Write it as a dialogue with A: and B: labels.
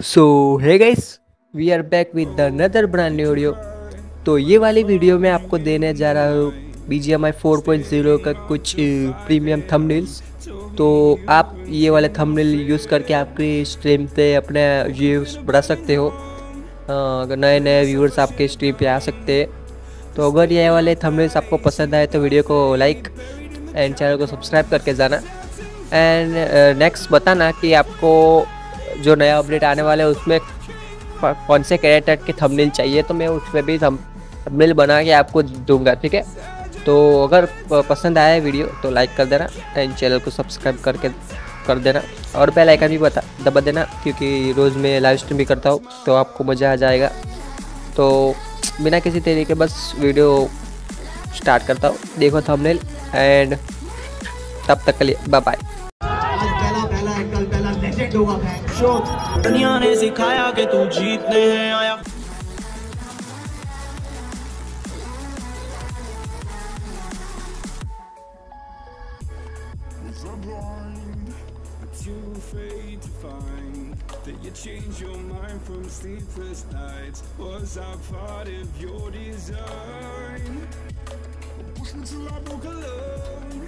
A: So hey guys, we are back with another brand new video. तो ये वाली video में आपको देने जा रहा हूँ BGMI 4.0 का कुछ प्रीमियम थंबनेल्स। तो आप ये वाले थंबनेल यूज़ करके आपकी स्ट्रीम पे अपने व्यूज़ बढ़ा सकते हो। अगर नए नए व्यूअर्स आपके स्ट्रीम पे आ सकते हैं। तो अगर ये वाले थंबनेल्स आपको पसंद आए तो वीडियो को लाइक एंड चैनल को सब्सक्राइब करके जाना। एंड नेक्स्ट बताना कि आपको जो नया अपडेट आने वाला है उसमें कौन से कैरेक्टर के थंबनेल चाहिए, तो मैं उसमें भी थंबनेल बना के आपको दूंगा। ठीक है, तो अगर पसंद आया वीडियो तो लाइक कर देना एंड चैनल को सब्सक्राइब करके कर देना और बेल आइकन भी दबा देना, क्योंकि रोज़ मैं लाइव स्ट्रीम भी करता हूँ तो आपको मज़ा आ जाएगा। तो बिना किसी तरीके बस वीडियो स्टार्ट करता हूँ। देखो थंबनेल एंड तब तक के लिए बाय बाय।
B: दुनिया ने सिखाया कि तू जीतने हैं आया। That you change your mind from sleepless nights. Was I part of your design? Push me till I broke alone.